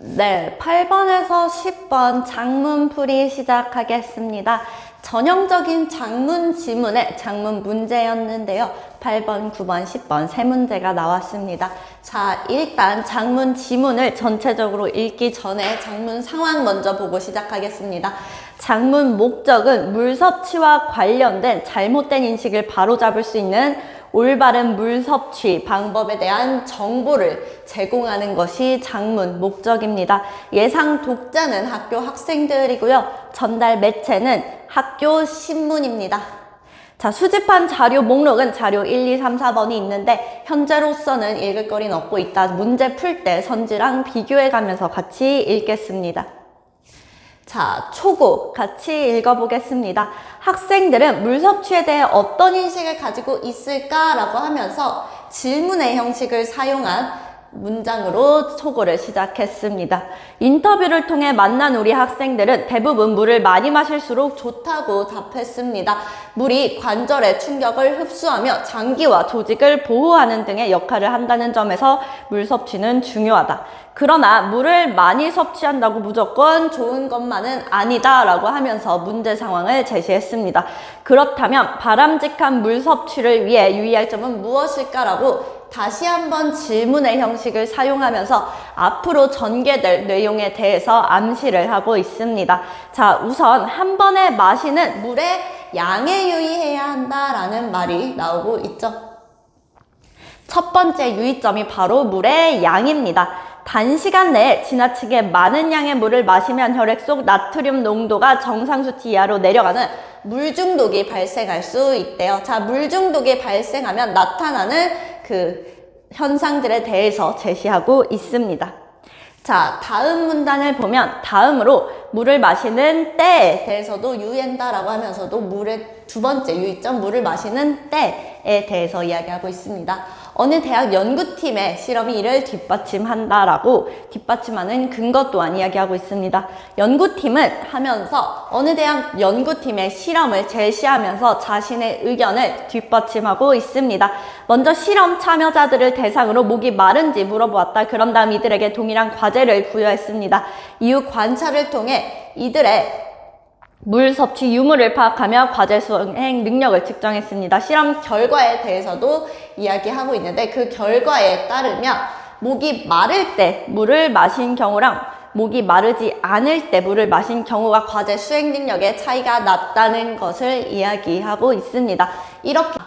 네, 8번에서 10번 작문풀이 시작하겠습니다. 전형적인 작문 지문의 작문 문제였는데요. 8번, 9번, 10번 세 문제가 나왔습니다. 자, 일단 작문 지문을 전체적으로 읽기 전에 작문 상황 먼저 보고 시작하겠습니다. 작문 목적은 물 섭취와 관련된 잘못된 인식을 바로잡을 수 있는 올바른 물 섭취 방법에 대한 정보를 제공하는 것이 작문 목적입니다. 예상 독자는 학교 학생들이고요. 전달 매체는 학교 신문입니다. 자, 수집한 자료 목록은 자료 1, 2, 3, 4번이 있는데 현재로서는 읽을 거리는 없고 이따 문제 풀 때 선지랑 비교해 가면서 같이 읽겠습니다. 자, 초고 같이 읽어보겠습니다. 학생들은 물 섭취에 대해 어떤 인식을 가지고 있을까라고 하면서 질문의 형식을 사용한 문장으로 초고를 시작했습니다. 인터뷰를 통해 만난 우리 학생들은 대부분 물을 많이 마실수록 좋다고 답했습니다. 물이 관절의 충격을 흡수하며 장기와 조직을 보호하는 등의 역할을 한다는 점에서 물 섭취는 중요하다. 그러나 물을 많이 섭취한다고 무조건 좋은 것만은 아니다 라고 하면서 문제 상황을 제시했습니다. 그렇다면 바람직한 물 섭취를 위해 유의할 점은 무엇일까라고 다시 한번 질문의 형식을 사용하면서 앞으로 전개될 내용에 대해서 암시를 하고 있습니다. 자, 우선 한 번에 마시는 물의 양에 유의해야 한다라는 말이 나오고 있죠. 첫 번째 유의점이 바로 물의 양입니다. 단시간 내에 지나치게 많은 양의 물을 마시면 혈액 속 나트륨 농도가 정상 수치 이하로 내려가는 물 중독이 발생할 수 있대요. 자, 물 중독이 발생하면 나타나는 그 현상들에 대해서 제시하고 있습니다. 자, 다음 문단을 보면 다음으로 물을 마시는 때에 대해서도 유의한다라고 하면서도 물의 두 번째 유의점, 물을 마시는 때에 대해서 이야기하고 있습니다. 어느 대학 연구팀의 실험이 이를 뒷받침한다라고 뒷받침하는 근거 또한 이야기하고 있습니다. 연구팀은 하면서 어느 대학 연구팀의 실험을 제시하면서 자신의 의견을 뒷받침하고 있습니다. 먼저 실험 참여자들을 대상으로 목이 마른지 물어보았다. 그런 다음 이들에게 동일한 과제를 부여했습니다. 이후 관찰을 통해 이들의 물 섭취 유무를 파악하며 과제 수행 능력을 측정했습니다. 실험 결과에 대해서도 이야기하고 있는데 그 결과에 따르면 목이 마를 때 물을 마신 경우랑 목이 마르지 않을 때 물을 마신 경우가 과제 수행 능력에 차이가 났다는 것을 이야기하고 있습니다. 이렇게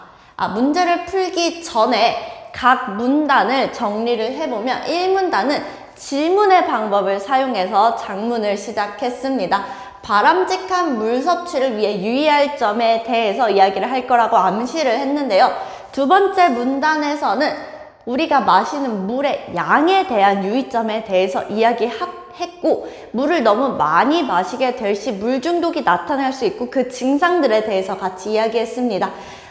문제를 풀기 전에 각 문단을 정리를 해보면 1문단은 질문의 방법을 사용해서 작문을 시작했습니다. 바람직한 물 섭취를 위해 유의할 점에 대해서 이야기를 할 거라고 암시를 했는데요. 두 번째 문단에서는 우리가 마시는 물의 양에 대한 유의점에 대해서 이야기했고 물을 너무 많이 마시게 될 시 물 중독이 나타날 수 있고 그 증상들에 대해서 같이 이야기했습니다.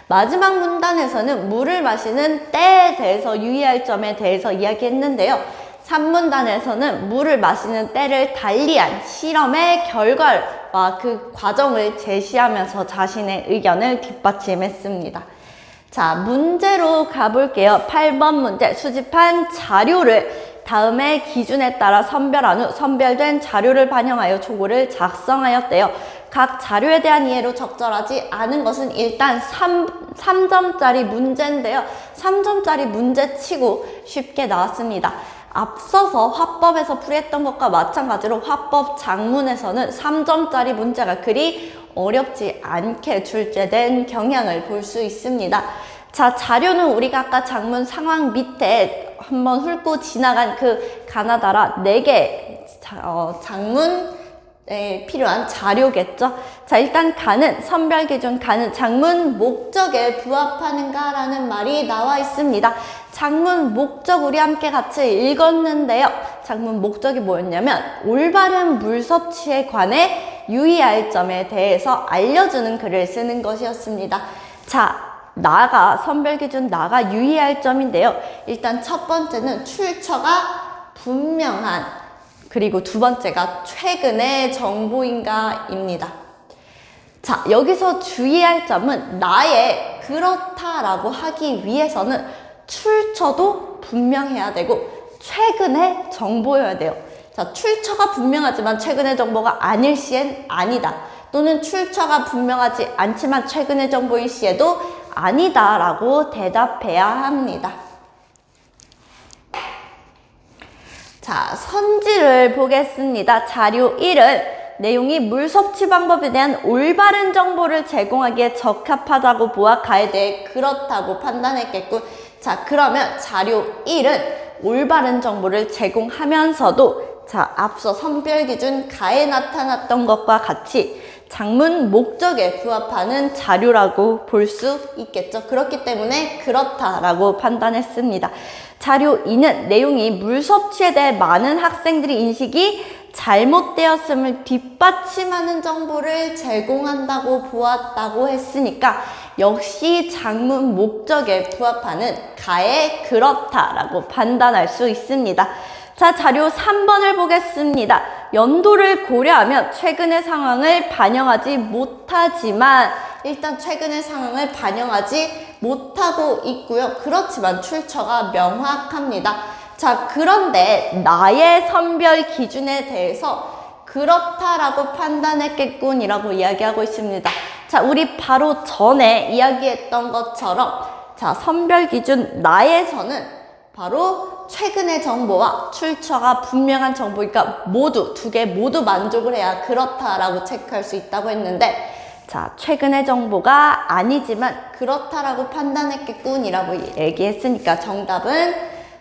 마지막 문단에서는 물을 마시는 때에 대해서 유의할 점에 대해서 이야기했는데요. 3문단에서는 물을 마시는 때를 달리한 실험의 결과와 그 과정을 제시하면서 자신의 의견을 뒷받침했습니다. 자, 문제로 가볼게요. 8번 문제, 수집한 자료를 다음의 기준에 따라 선별한 후 선별된 자료를 반영하여 초고를 작성하였대요. 각 자료에 대한 이해로 적절하지 않은 것은 일단 3점짜리 문제인데요. 3점짜리 문제치고 쉽게 나왔습니다. 앞서서 화법에서 풀이했던 것과 마찬가지로 화법 작문에서는 3점짜리 문제가 그리 어렵지 않게 출제된 경향을 볼 수 있습니다. 자, 자료는 우리가 아까 작문 상황 밑에 한번 훑고 지나간 그 가나다라 4개 작문에 필요한 자료겠죠. 자, 일단 가는, 선별기준 가는 작문 목적에 부합하는가라는 말이 나와 있습니다. 작문 목적 우리 함께 같이 읽었는데요. 작문 목적이 뭐였냐면 올바른 물 섭취에 관해 유의할 점에 대해서 알려주는 글을 쓰는 것이었습니다. 자, 선별기준 유의할 점인데요. 일단 첫 번째는 출처가 분명한, 그리고 두 번째가 최근의 정보인가입니다. 자, 여기서 주의할 점은 나의 그렇다라고 하기 위해서는 출처도 분명해야 되고 최근의 정보여야 돼요. 자, 출처가 분명하지만 최근의 정보가 아닐 시엔 아니다. 또는 출처가 분명하지 않지만 최근의 정보일 시에도 아니다 라고 대답해야 합니다. 자, 선지를 보겠습니다. 자료 1은 내용이 물 섭취 방법에 대한 올바른 정보를 제공하기에 적합하다고 보아 가에 대해 그렇다고 판단했겠고, 자, 그러면 자료 1은 올바른 정보를 제공하면서도 자, 앞서 선별기준 가에 나타났던 것과 같이 장문 목적에 부합하는 자료라고 볼 수 있겠죠. 그렇기 때문에 그렇다라고 판단했습니다. 자료 2는 내용이 물 섭취에 대해 많은 학생들의 인식이 잘못되었음을 뒷받침하는 정보를 제공한다고 보았다고 했으니까 역시 장문 목적에 부합하는 가에 그렇다라고 판단할 수 있습니다. 자, 자료 3번을 보겠습니다. 연도를 고려하면 최근의 상황을 반영하지 못하지만 일단 최근의 상황을 반영하지 못하고 있고요. 그렇지만 출처가 명확합니다. 자, 그런데 나의 선별 기준에 대해서 그렇다라고 판단했겠군이라고 이야기하고 있습니다. 자, 우리 바로 전에 이야기했던 것처럼 자, 선별 기준 나에서는 바로 최근의 정보와 출처가 분명한 정보니까 모두 두 개 모두 만족을 해야 그렇다라고 체크할 수 있다고 했는데 자, 최근의 정보가 아니지만 그렇다라고 판단했겠군이라고 얘기했으니까 정답은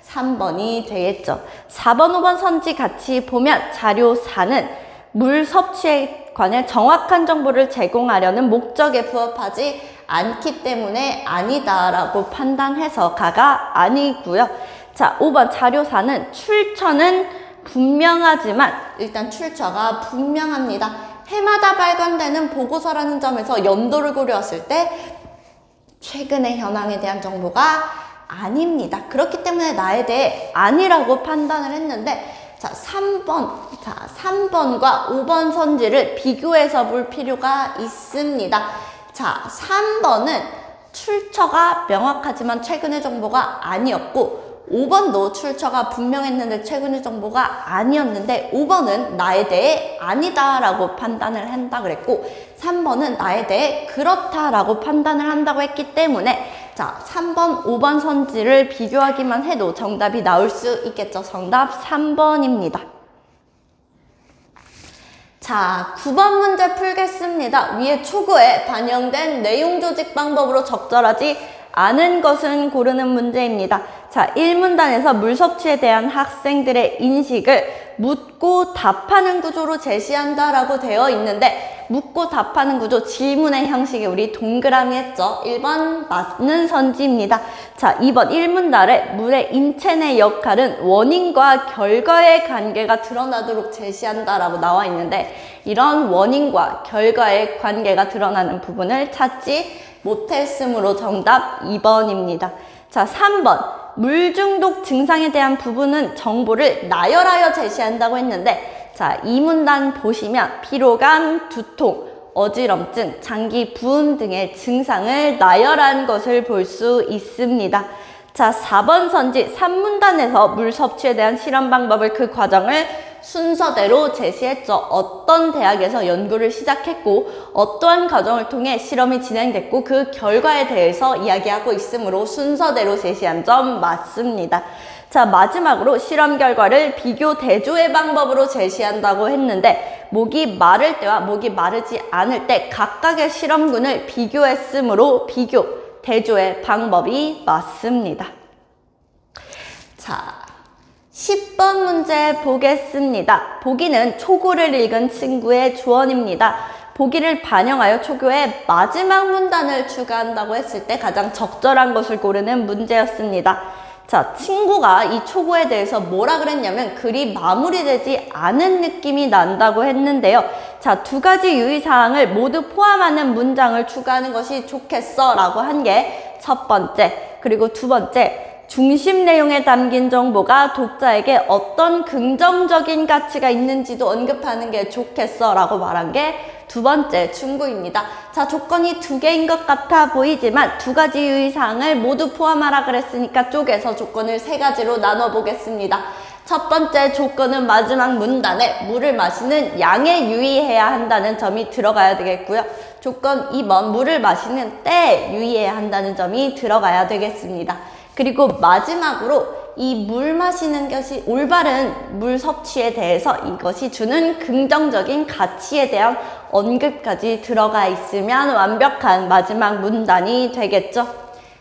3번이 되겠죠. 4번, 5번 선지 같이 보면 자료 4는 물 섭취에 관해 정확한 정보를 제공하려는 목적에 부합하지 않기 때문에 아니다라고 판단해서 가가 아니고요. 자, 5번 자료 4는 출처는 분명하지만 일단 출처가 분명합니다. 해마다 발간되는 보고서라는 점에서 연도를 고려했을 때 최근의 현황에 대한 정보가 아닙니다. 그렇기 때문에 나에 대해 아니라고 판단을 했는데 자, 3번과 5번 선지를 비교해서 볼 필요가 있습니다. 자, 3번은 출처가 명확하지만 최근의 정보가 아니었고 5번도 출처가 분명했는데 최근의 정보가 아니었는데 5번은 나에 대해 아니다라고 판단을 한다 그랬고 3번은 나에 대해 그렇다라고 판단을 한다고 했기 때문에 자, 3번, 5번 선지를 비교하기만 해도 정답이 나올 수 있겠죠. 정답 3번입니다. 자, 9번 문제 풀겠습니다. 위에 초고에 반영된 내용 조직 방법으로 적절하지 않은 것은 고르는 문제입니다. 자, 1문단에서 물 섭취에 대한 학생들의 인식을 묻고 답하는 구조로 제시한다라고 되어 있는데 묻고 답하는 구조 질문의 형식이 우리 동그라미 했죠. 1번 맞는 선지입니다. 자, 2번 1문단에 물의 인체 내 역할은 원인과 결과의 관계가 드러나도록 제시한다라고 나와 있는데 이런 원인과 결과의 관계가 드러나는 부분을 찾지 못했으므로 정답 2번입니다. 자, 3번 물 중독 증상에 대한 부분은 정보를 나열하여 제시한다고 했는데 자, 이 문단 보시면 피로감, 두통, 어지럼증, 장기 부음 등의 증상을 나열한 것을 볼 수 있습니다. 자, 4번 선지 3문단에서 물 섭취에 대한 실험 방법을 그 과정을 순서대로 제시했죠. 어떤 대학에서 연구를 시작했고 어떠한 과정을 통해 실험이 진행됐고 그 결과에 대해서 이야기하고 있으므로 순서대로 제시한 점 맞습니다. 자, 마지막으로 실험 결과를 비교 대조의 방법으로 제시한다고 했는데 목이 마를 때와 목이 마르지 않을 때 각각의 실험군을 비교했으므로 비교 대조의 방법이 맞습니다. 자, 10번 문제 보겠습니다. 보기는 초고를 읽은 친구의 조언입니다. 보기를 반영하여 초교의 마지막 문단을 추가한다고 했을 때 가장 적절한 것을 고르는 문제였습니다. 자, 친구가 이 초고에 대해서 뭐라 그랬냐면 글이 마무리되지 않은 느낌이 난다고 했는데요. 자, 두 가지 유의사항을 모두 포함하는 문장을 추가하는 것이 좋겠어 라고 한 게 첫 번째, 그리고 두 번째, 중심 내용에 담긴 정보가 독자에게 어떤 긍정적인 가치가 있는지도 언급하는 게 좋겠어 라고 말한 게 두 번째 충고입니다. 자, 조건이 두 개인 것 같아 보이지만 두 가지 유의사항을 모두 포함하라 그랬으니까 쪼개서 조건을 세 가지로 나눠 보겠습니다. 첫 번째 조건은 마지막 문단에 물을 마시는 양에 유의해야 한다는 점이 들어가야 되겠고요. 조건 2번 물을 마시는 때에 유의해야 한다는 점이 들어가야 되겠습니다. 그리고 마지막으로 이 물 마시는 것이 올바른 물 섭취에 대해서 이것이 주는 긍정적인 가치에 대한 언급까지 들어가 있으면 완벽한 마지막 문단이 되겠죠.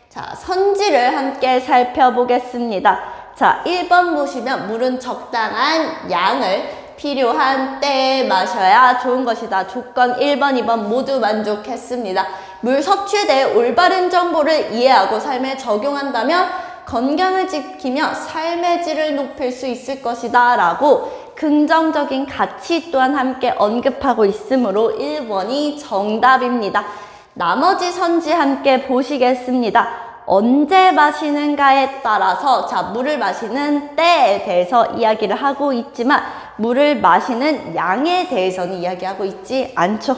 자, 선지를 함께 살펴보겠습니다. 자, 1번 보시면 물은 적당한 양을 필요한 때에 마셔야 좋은 것이다. 조건 1번, 2번 모두 만족했습니다. 물 섭취에 대해 올바른 정보를 이해하고 삶에 적용한다면 건강을 지키며 삶의 질을 높일 수 있을 것이다 라고 긍정적인 가치 또한 함께 언급하고 있으므로 1번이 정답입니다. 나머지 선지 함께 보시겠습니다. 언제 마시는가에 따라서 자, 물을 마시는 때에 대해서 이야기를 하고 있지만 물을 마시는 양에 대해서는 이야기하고 있지 않죠.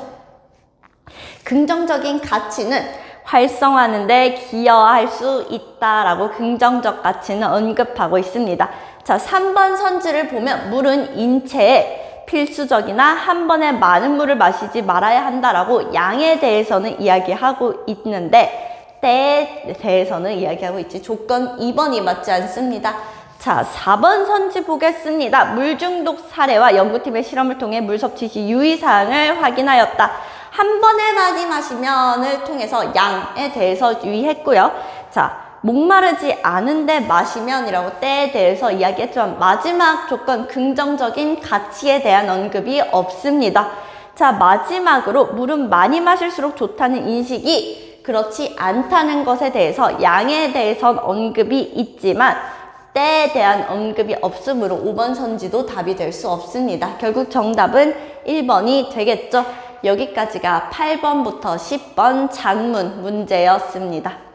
긍정적인 가치는 활성화하는 데 기여할 수 있다라고 긍정적 가치는 언급하고 있습니다. 자, 3번 선지를 보면 물은 인체에 필수적이나 한 번에 많은 물을 마시지 말아야 한다라고 양에 대해서는 이야기하고 있는데 때에 대해서는 이야기하고 있지. 조건 2번이 맞지 않습니다. 자, 4번 선지 보겠습니다. 물 중독 사례와 연구팀의 실험을 통해 물 섭취 시 유의사항을 확인하였다. 한 번에 많이 마시면을 통해서 양에 대해서 유의했고요. 자, 목마르지 않은데 마시면이라고 때에 대해서 이야기했지만 마지막 조건 긍정적인 가치에 대한 언급이 없습니다. 자, 마지막으로 물은 많이 마실수록 좋다는 인식이 그렇지 않다는 것에 대해서 양에 대해선 언급이 있지만 때에 대한 언급이 없으므로 5번 선지도 답이 될 수 없습니다. 결국 정답은 1번이 되겠죠. 여기까지가 8번부터 10번 장문 문제였습니다.